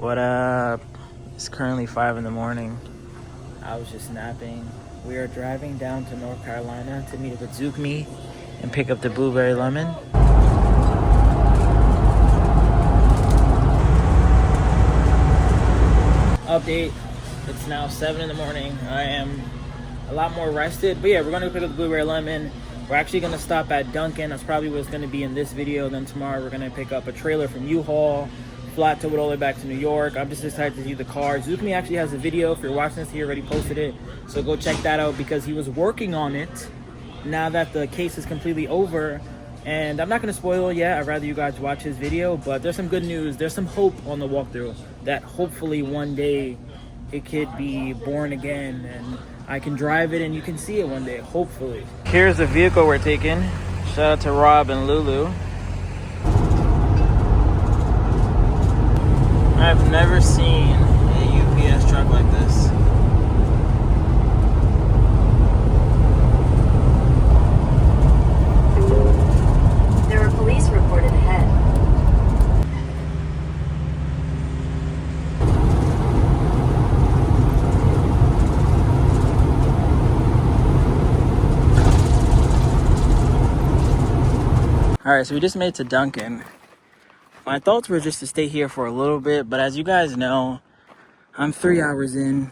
What up? It's currently 5 in the morning. I was just napping. We are driving down to North Carolina to meet up with Zukme and pick up the blueberry lemon. Update. It's now 7 in the morning. I am a lot more rested. But yeah, we're going to pick up the blueberry lemon. We're actually going to stop at Duncan. That's probably what's going to be in this video. Then tomorrow we're going to pick up a trailer from U-Haul, flat tow it all the way back to New York. I'm just excited to see the car. Zukme actually has a video. If you're watching this, he already posted it. So go check that out because he was working on it now that the case is completely over. And I'm not going to spoil it yet. I'd rather you guys watch his video. But there's some good news. There's some hope on the walkthrough that hopefully one day it could be born again and I can drive it and you can see it one day, hopefully. Here's the vehicle we're taking. Shout out to Rob and Lulu. I've never seen a UPS truck like this. There are police reported ahead. Alright, so we just made it to Duncan. My thoughts were just to stay here for a little bit, but as you guys know, I'm 3 hours in.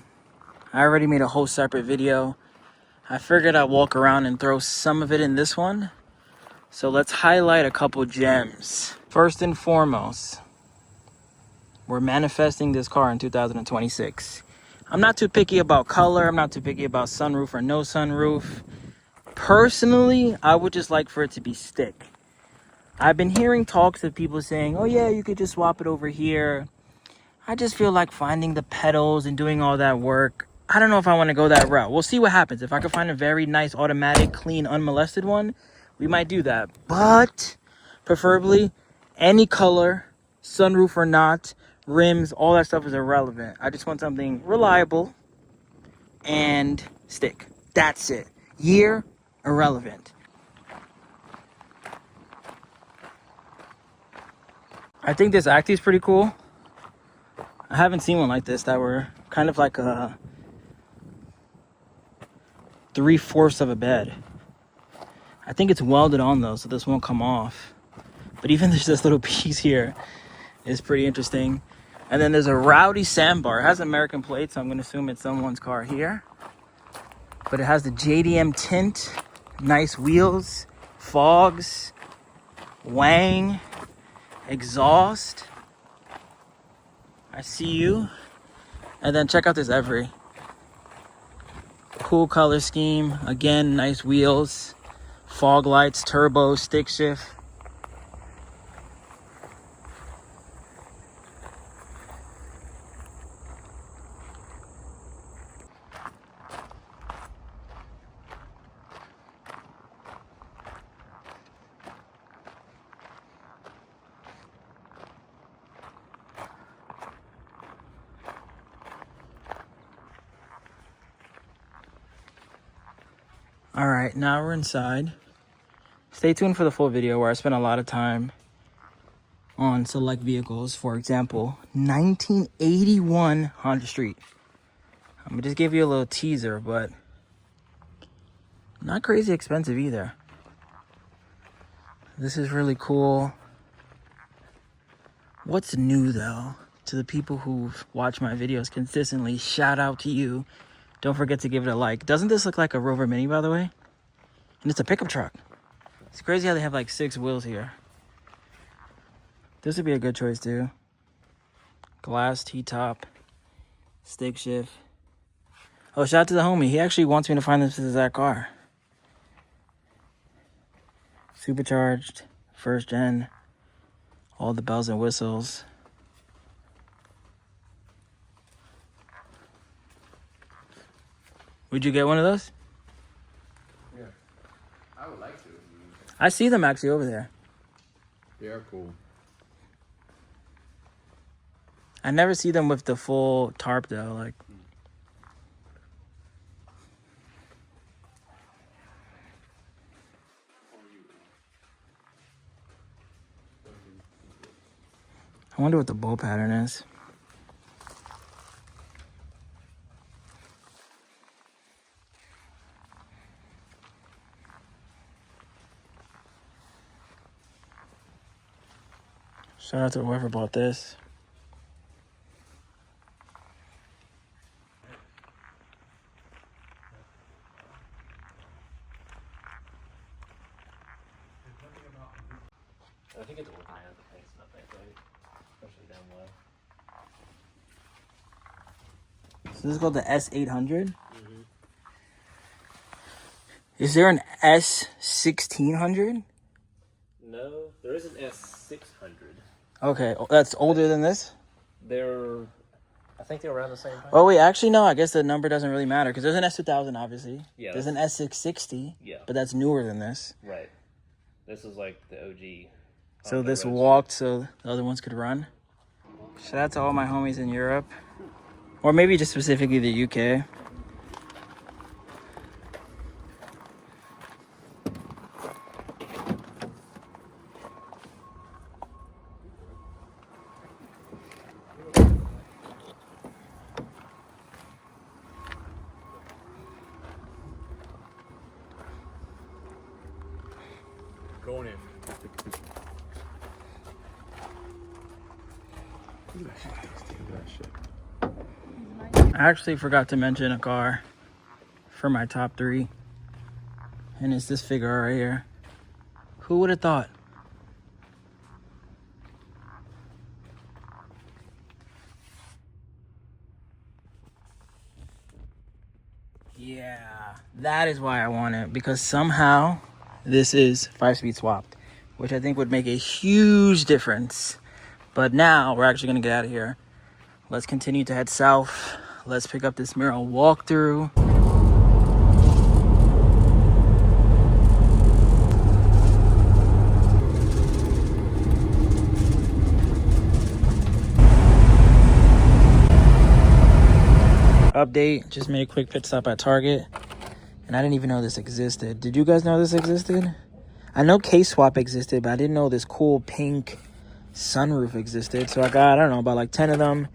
I already made a whole separate video. I figured I'd walk around and throw some of it in this one. So let's highlight a couple gems. First and foremost, we're manifesting this car in 2026. I'm not too picky about color. I'm not too picky about sunroof or no sunroof. Personally, I would just like for it to be stick. I've been hearing talks of people saying, oh yeah, you could just swap it over here. I just feel like finding the pedals and doing all that work. I don't know if I want to go that route. We'll see what happens. If I can find a very nice, automatic, clean, unmolested one, we might do that. But preferably any color, sunroof or not, rims, all that stuff is irrelevant. I just want something reliable and stick. That's it. Year, irrelevant. I think this Acti is pretty cool. I haven't seen one like this that were kind of like a 3/4 of a bed. I think it's welded on though, so this won't come off. But even there's this little piece here is pretty interesting. And then there's a rowdy sandbar. It has American plates, so I'm going to assume it's someone's car here. But it has the JDM tint, nice wheels, fogs, wang, exhaust. I see you. And then check out this Every. Cool color scheme. Again, nice wheels, fog lights, turbo, stick shift. All right, now we're inside. Stay tuned for the full video where I spent a lot of time on select vehicles. For example, 1981 Honda Street. I'm gonna just give you a little teaser, but not crazy expensive either. This is really cool. What's new though? To the people who've watched my videos consistently, shout out to you. Don't forget to give it a like. Doesn't this look like a Rover Mini, by the way? And it's a pickup truck. It's crazy how they have like 6 wheels here. This would be a good choice too. Glass T-top, stick shift. Oh, shout out to the homie. He actually wants me to find this exact car. Supercharged, first gen, all the bells and whistles. Would you get one of those? Yeah, I would like to. I see them actually over there. They are cool. I never see them with the full tarp though. Like, I wonder what the bowl pattern is. Shout out to whoever bought this. I think it's organized, the paint's not that great, especially down low. So this is called the S800. Is there an S1600? No, there is an S600. Okay, that's older than this? I think they're around the same time. Oh, wait, actually, no. I guess the number doesn't really matter because there's an S2000, obviously. Yeah. There's an S660. Yeah. But that's newer than this. Right. This is like the OG. So this walked so the other ones could run. Shout out to all my homies in Europe. Or maybe just specifically the UK. Going in. I actually forgot to mention a car for my top 3. And it's this figure right here. Who would have thought? Yeah, that is why I want it. Because somehow this is 5-speed swapped. Which I think would make a huge difference. But now we're actually going to get out of here. Let's continue to head south. Let's pick up this Mira walkthrough. Update, just made a quick pit stop at Target. And I didn't even know this existed. Did you guys know this existed? I know K-Swap existed, but I didn't know this cool pink sunroof existed. So I got, I don't know, about like 10 of them.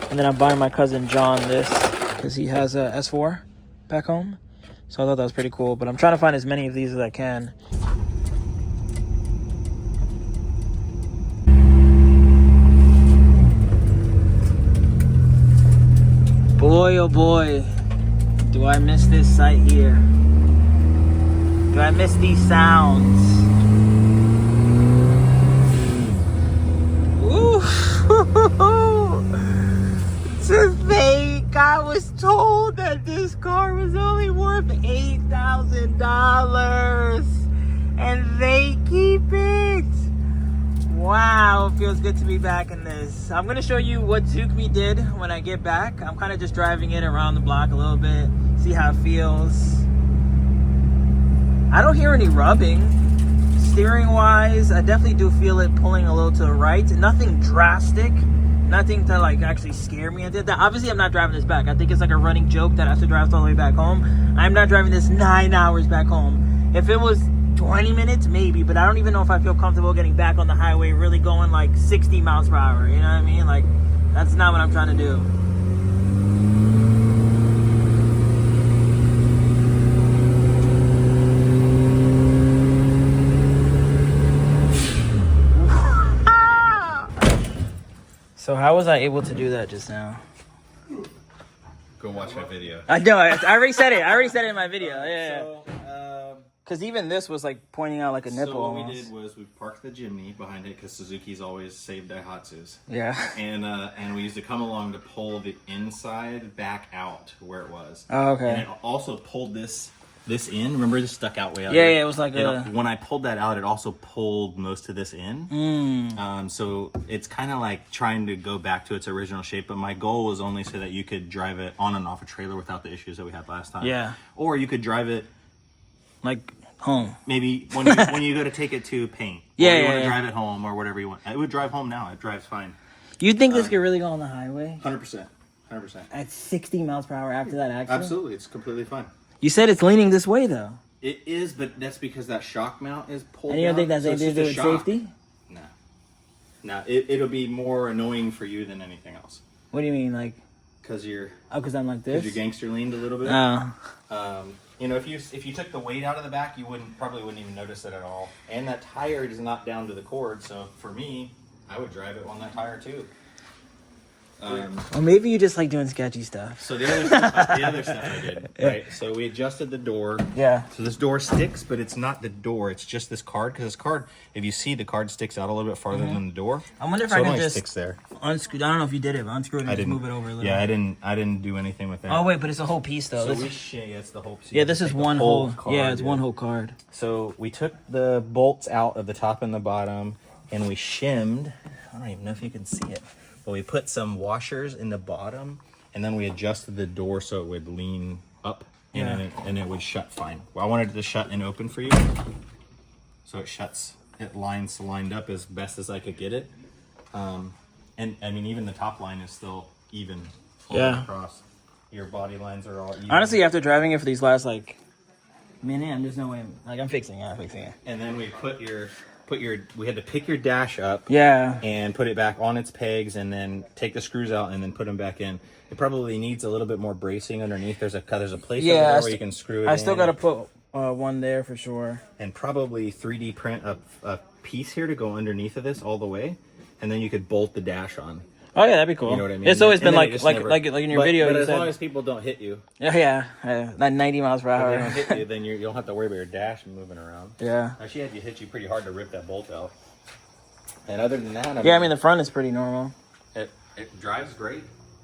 And then I'm buying my cousin John this because he has a S4 back home. So I thought that was pretty cool. But I'm trying to find as many of these as I can. Boy, oh boy, do I miss this site here. Do I miss these sounds? Ooh. To think I was told that this car was only worth $8,000 and they keep it. Wow, it feels good to be back in this. I'm gonna show you what Zukme did when I get back. I'm kind of just driving it around the block a little bit, see how it feels. I don't hear any rubbing. Steering wise, I definitely do feel it pulling a little to the right. Nothing drastic. Nothing to like actually scare me. Obviously, I'm not driving this back. I think it's like a running joke that I have to drive all the way back home. I'm not driving this 9 hours back home. If it was 20 minutes, maybe, but I don't even know if I feel comfortable getting back on the highway, really going like 60 miles per hour. You know what I mean? Like, that's not what I'm trying to do. So how was I able to do that just now? Go watch my video. I know, I already said it. I already said it in my video. Yeah. So, Because even this was like pointing out like a nipple. So what almost. we did was we parked the Jimny behind it because Suzuki's always saved Daihatsus. Yeah. And we used to come along to pull the inside back out to where it was. Oh, okay. And it also pulled this in. Remember, this stuck out way out. Yeah, there? yeah, it was like When I pulled that out, it also pulled most of this in. So it's kind of like trying to go back to its original shape. But my goal was only so that you could drive it on and off a trailer without the issues that we had last time. Yeah. Or you could drive it like home. maybe when you go to take it to paint. Yeah, or you yeah, want to yeah. drive it home or whatever you want. It would drive home now. It drives fine. You think this could really go on the highway? 100%. 100%. At 60 miles per hour after that accident? Absolutely. It's completely fine. You said it's leaning this way though. It is, but that's because that shock mount is pulled And you don't down, think that's so anything it's to do with just a shock. safety? No, it'll be more annoying for you than anything else. What do you mean, like? Because you're Because I'm like this? your gangster leaned a little bit. Oh. You know, if you took the weight out of the back, you probably wouldn't even notice it at all. And that tire is not down to the cord, so for me, I would drive it on that tire too. Or maybe you just like doing sketchy stuff. So the other stuff I did, right? So we adjusted the door. Yeah. So this door sticks, but it's not the door. It's just this card. Because this card, if you see, the card sticks out a little bit farther than the door. I wonder if so I it can only just sticks there. unscrew. I don't know if you did it, but unscrew it and I just didn't move it over a little. Yeah, I didn't do anything with that. Oh wait, but it's a whole piece though. So This- yeah, it's the whole. So yeah, this is one whole. card, Yeah, it's one whole card. So we took the bolts out of the top and the bottom, and we shimmed. I don't even know if you can see it, but we put some washers in the bottom, and then we adjusted the door so it would lean up, and it would shut fine. Well, I wanted it to shut and open for you, so it shuts. It lined up as best as I could get it, and I mean even the top line is still even. Yeah. Across. Your body lines are all even. Honestly, after driving it for these last like minute, there's no way. I'm fixing it. And then we we had to pick your dash up. Yeah. And put it back on its pegs, and then take the screws out, and then put them back in. It probably needs a little bit more bracing underneath. There's a place over there where you can screw it in. I still got to put one there for sure. And probably 3D print a piece here to go underneath of this all the way, and then you could bolt the dash on. Oh yeah, that'd be cool. You know what I mean? It's always And been then like it just like never- like in your video. But You as said, long as people don't hit you, yeah, like 90 miles per if they hour. don't hit you, then you don't have to worry about your dash moving around. Yeah. Actually, had to hit you pretty hard to rip that bolt out. And other than that, I mean the front is pretty normal. It drives great.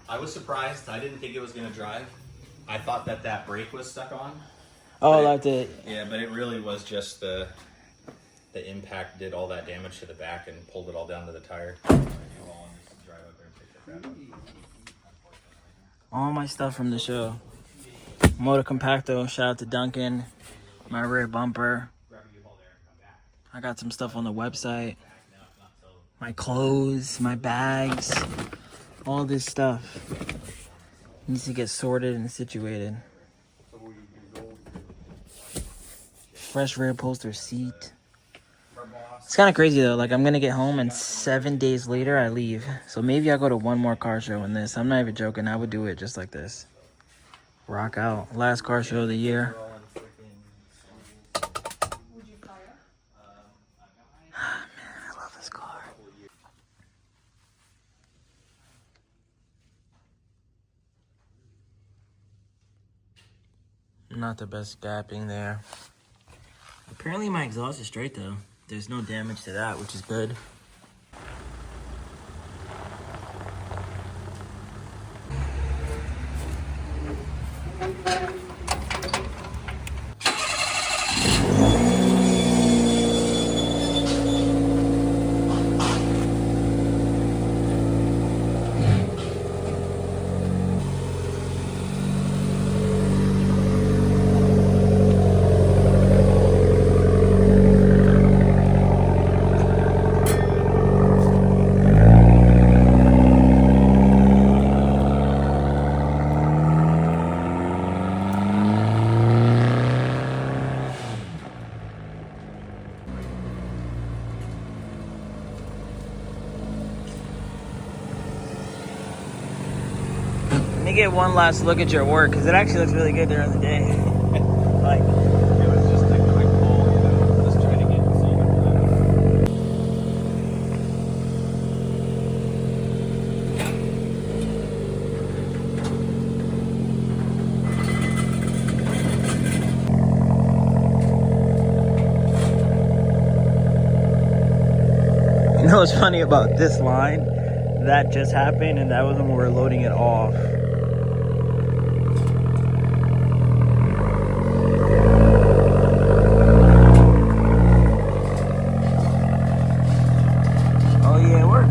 I was surprised. I didn't think it was going to drive. I thought that brake was stuck on. Oh, that's it. Yeah, but it really was just the impact did all that damage to the back and pulled it all down to the tire. All my stuff from the show. Motor Compacto, shout out to Duncan. My rear bumper. I got some stuff on the website. My clothes, my bags, all this stuff needs to get sorted and situated. Fresh rear upholstered seat. It's kind of crazy though. Like I'm gonna get home and 7 days later I leave. So maybe I'll go to one more car show in this. I'm not even joking. I would do it just like this. Rock out. Last car show of the year. I love this car. Not the best gapping there. Apparently my exhaust is straight though. There's no damage to that, which is good. Let me get one last look at your work because it actually looks really good during the day. Like, It was just a quick pull, just trying to get so you can drive. you know what's funny about this line? That just happened, and that was when we were loading it off. Oh yeah, we're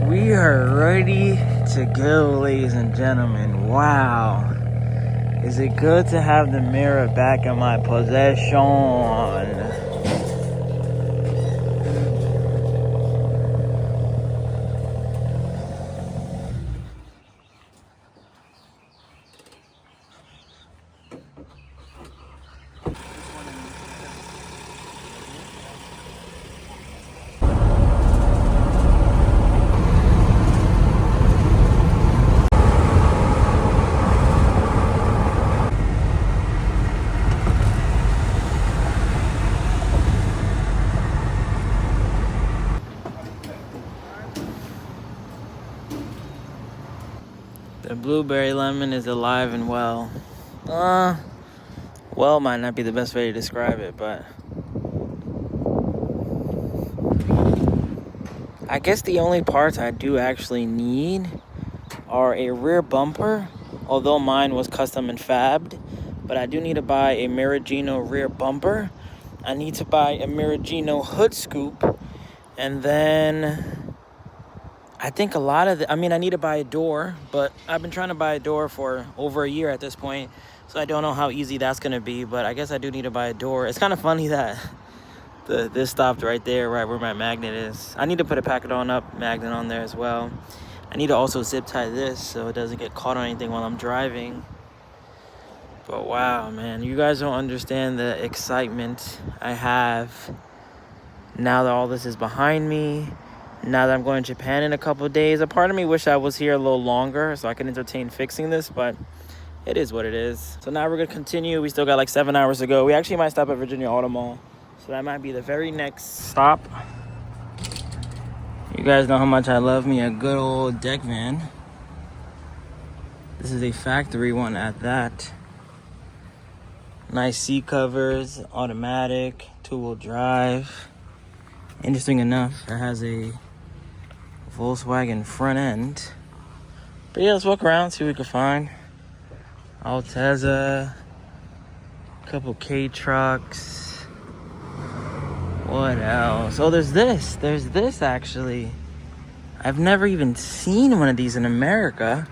good. We are ready to go, ladies and gentlemen. Wow. Is it good to have the Mira back in my possession? The blueberry lemon is alive and well. Well might not be the best way to describe it, but I guess the only parts I do actually need are a rear bumper, although mine was custom and fabbed, but I do need to buy a Miragino rear bumper. I need to buy a Miragino hood scoop, and then I think a lot of I need to buy a door, but I've been trying to buy a door for over a year at this point, so I don't know how easy that's going to be, but I guess I do need to buy a door. It's kind of funny that this stopped right there, right where my magnet is. I need to put a pack it on up magnet on there as well. I need to also zip tie this so it doesn't get caught on anything while I'm driving. But wow, man, you guys don't understand the excitement I have now that all this is behind me. Now that I'm going to Japan in a couple of days, a part of me wish I was here a little longer so I could entertain fixing this, but it is what it is. So now we're gonna continue. We still got like 7 hours to go. We actually might stop at Virginia Auto Mall. So that might be the very next stop. You guys know how much I love me a good old deck van. This is a factory one at that. Nice seat covers, automatic, 2-wheel drive. Interesting enough, it has a Volkswagen front end. But yeah, let's walk around, see what we can find. Altezza, a couple K trucks. What else? Oh, there's this actually. I've never even seen one of these in America.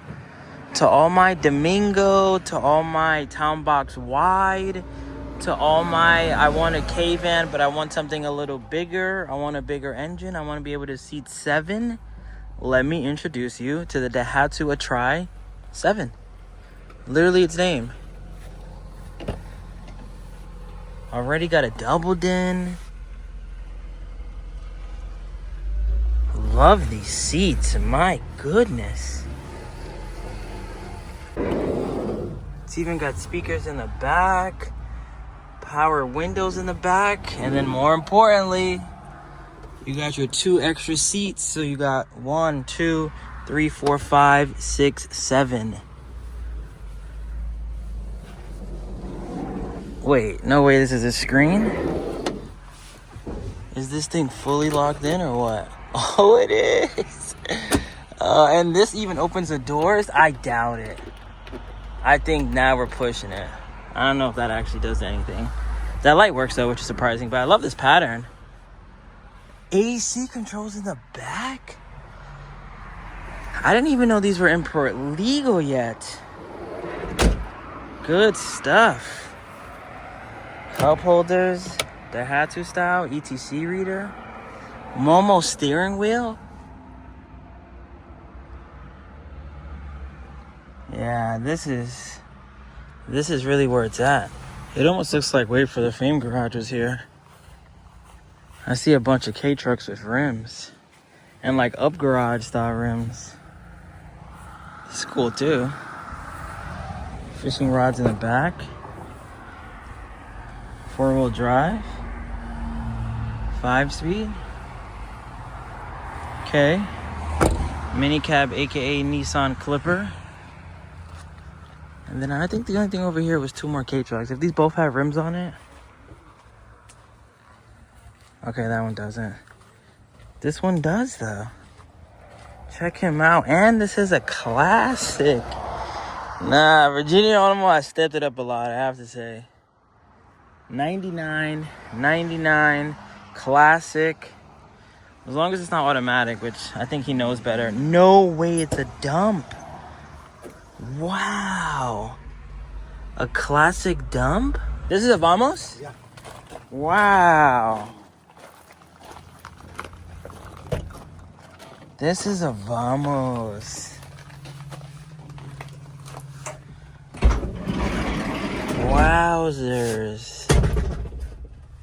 To all my Domingo, to all my Town Box Wide, to all my, I want a K-van, but I want something a little bigger. I want a bigger engine. I want to be able to seat 7. Let me introduce you to the Daihatsu Atri 7. Literally its name. Already got a double din. Love these seats, my goodness. It's even got speakers in the back, power windows in the back, and then more importantly, you got your 2 extra seats. So you got 1, 2, 3, 4, 5, 6, 7. Wait, no way, this is a screen? Is this thing fully locked in or what? Oh, it is. And this even opens the doors? I doubt it. I think now we're pushing it. I don't know if that actually does anything. That light works though, which is surprising, but I love this pattern. AC controls in the back? I didn't even know these were import legal yet. Good stuff. Cup holders, Daihatsu style, ETC reader, Momo steering wheel. Yeah, this is really where it's at. It almost looks like WayBeforeTheFame garages here. I see a bunch of K trucks with rims and like up garage style rims. It's cool too. Fishing rods in the back. 4-wheel drive. 5-speed. Okay. Mini cab, aka Nissan Clipper. And then I think the only thing over here was 2 more K trucks. If these both have rims on it. Okay, that one doesn't. This one does though. Check him out. And this is a classic. Nah, Virginia Auto Mall, I stepped it up a lot, I have to say. 99, 99, classic. As long as it's not automatic, which I think he knows better. No way, it's a dump. Wow. A classic dump? This is a Vamos? Yeah. Wow. This is a Vamos. Wowzers.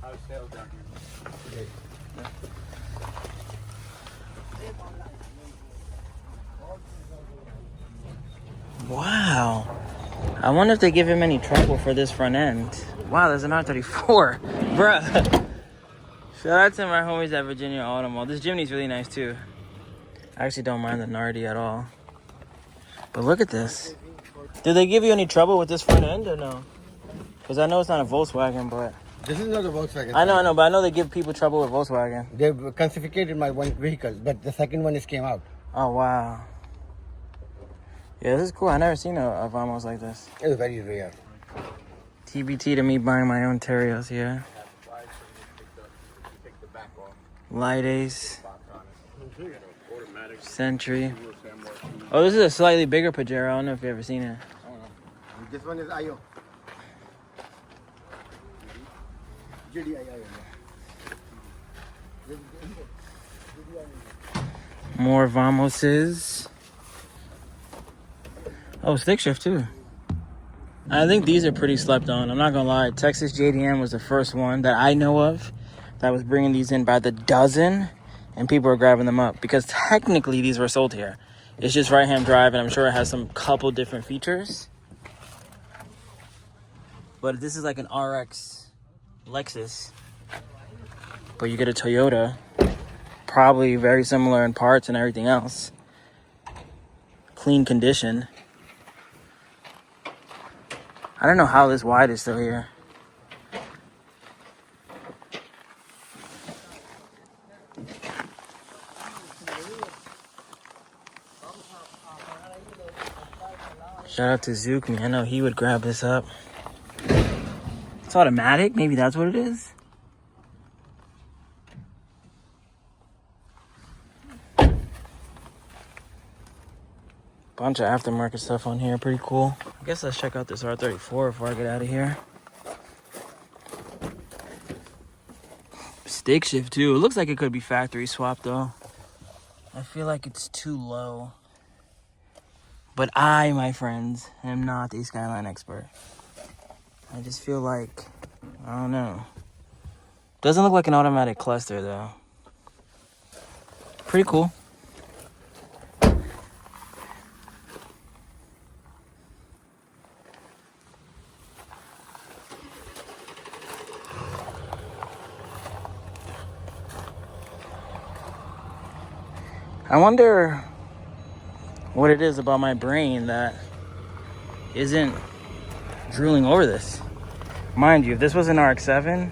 How's sales down here? Wow. I wonder if they give him any trouble for this front end. Wow, there's an R34. Bruh. Shout out to my homies at Virginia Auto Mall. This Jimny's really nice too. I actually don't mind the Nardi at all. But look at this. Did they give you any trouble with this front end or no? Because I know it's not a Volkswagen, but... This is not a Volkswagen. I know, but I know they give people trouble with Volkswagen. They've confiscated my one vehicle, but the second one came out. Oh, wow. Yeah, this is cool. I never seen a Vamos like this. It's very rare. TBT to me buying my own Terios here. Light Ace. Century. Oh, this is a slightly bigger Pajero. I don't know if you've ever seen it. This one is IO. More Vamoses. Oh, stick shift too. I think these are pretty slept on. I'm not gonna lie. Texas JDM was the first one that I know of that was bringing these in by the dozen, and people were grabbing them up because technically these were sold here. It's just right-hand drive, and I'm sure it has some couple different features. But this is like an RX Lexus, but you get a Toyota, probably very similar in parts and everything else. Clean condition. I don't know how this wide is still here. Shout out to Zukme. I know he would grab this up. It's automatic. Maybe that's what it is. Bunch of aftermarket stuff on here. Pretty cool. I guess let's check out this R34 before I get out of here. Stick shift too. It looks like it could be factory swapped though. I feel like it's too low. But I, my friends, am not a Skyline expert. I just feel like, I don't know. Doesn't look like an automatic cluster though. Pretty cool. I wonder what it is about my brain that isn't drooling over this. Mind you, if this was an RX-7,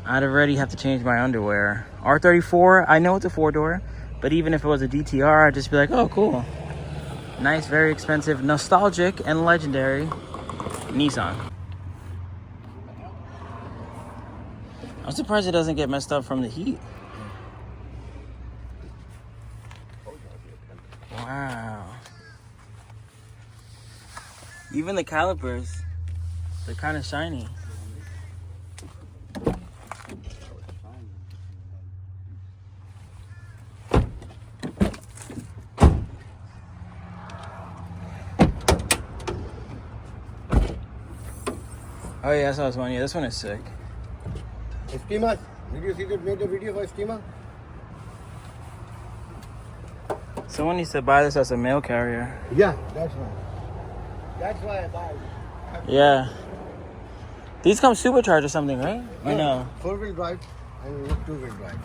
I'd already have to change my underwear. R34, I know it's a 4-door, but even if it was a DTR, I'd just be like, oh, cool. Nice, very expensive, nostalgic, and legendary Nissan. I'm surprised it doesn't get messed up from the heat. Wow. Even the calipers, they're kind of shiny. Oh yeah, I saw this one. Yeah, this one is sick. Estima, did you see that made a video for Estima? Someone needs to buy this as a mail carrier. Yeah, that's why. That's why I buy it. Yeah. These come supercharged or something, right? I know. 4-wheel drive and 2-wheel drive.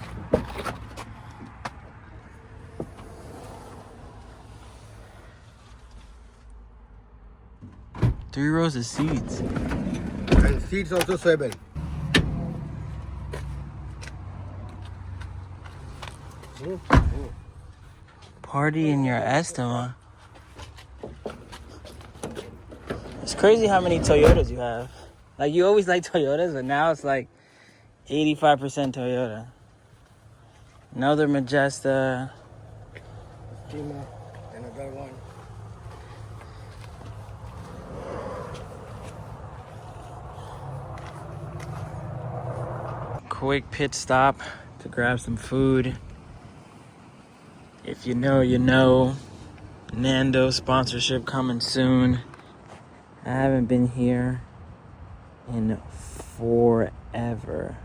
3 rows of seats. And seats also swivel. Party in your Estima. It's crazy how many Toyotas you have. Like, you always like Toyotas, but now it's like 85% Toyota. Another Majesta. Estima, another one. Quick pit stop to grab some food. If you know, you know. Nando sponsorship coming soon. I haven't been here in forever.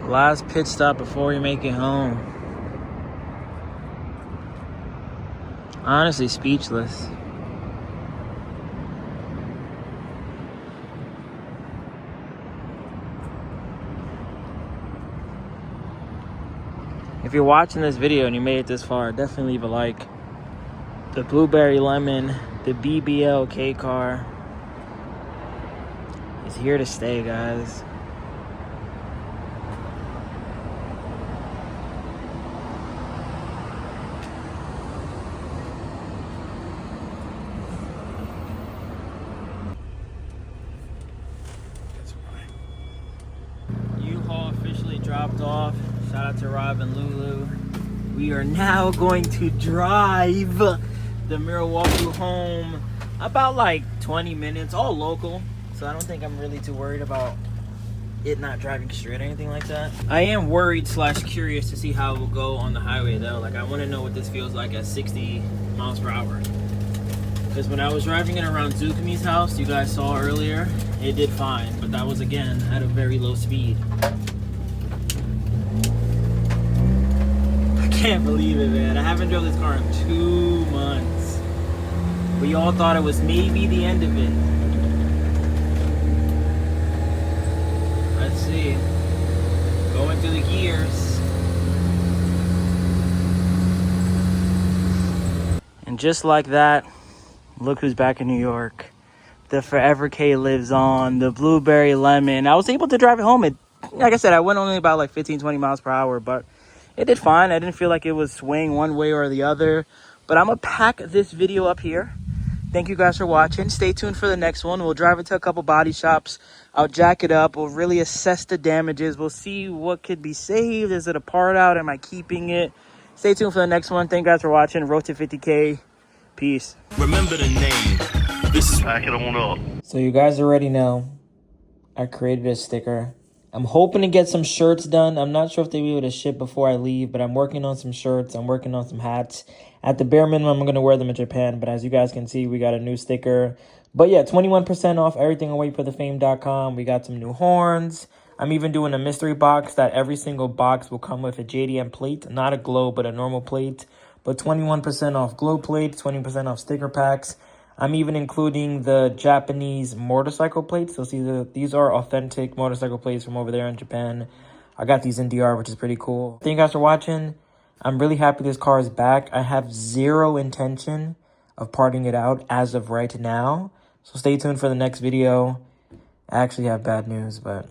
Last pit stop before we make it home. Honestly, speechless. If you're watching this video and you made it this far, definitely leave a like. The Blueberry Lemon, the BAACCCK car is here to stay, guys. U-Haul officially dropped off. Shout out to Rob and Lulu. We are now going to drive the Mira walkthrough home about like 20 minutes, all local. So I don't think I'm really too worried about it not driving straight or anything like that. I am worried / curious to see how it will go on the highway though. Like I want to know what this feels like at 60 miles per hour. Because when I was driving it around Zukme's house, you guys saw earlier, it did fine. But that was again at a very low speed. Can't believe it, man. I haven't drove this car in 2 months. We all thought it was maybe the end of it. Let's see. Going through the gears. And just like that, look who's back in New York. The Forever K lives on. The Blueberry Lemon. I was able to drive it home. Like I said, I went only about like 15, 20 miles per hour, but it did fine. I didn't feel like it was swaying one way or the other. But I'm going to pack this video up here. Thank you guys for watching. Stay tuned for the next one. We'll drive it to a couple body shops. I'll jack it up. We'll really assess the damages. We'll see what could be saved. Is it a part out? Am I keeping it? Stay tuned for the next one. Thank you guys for watching. Road to 50K. Peace. Remember the name. This is Pack It On Up. So you guys already know I created a sticker. I'm hoping to get some shirts done. I'm not sure if they'll be able to ship before I leave, but I'm working on some shirts. I'm working on some hats. At the bare minimum, I'm going to wear them in Japan. But as you guys can see, we got a new sticker. But yeah, 21% off everything on WayBeforeTheFame.com. We got some new horns. I'm even doing a mystery box that every single box will come with a JDM plate. Not a glow, but a normal plate. But 21% off glow plates, 20% off sticker packs. I'm even including the Japanese motorcycle plates. So see, these are authentic motorcycle plates from over there in Japan. I got these in DR, which is pretty cool. Thank you guys for watching. I'm really happy this car is back. I have zero intention of parting it out as of right now. So stay tuned for the next video. I actually have bad news, but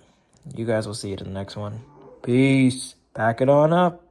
you guys will see it in the next one. Peace. Pack it on up.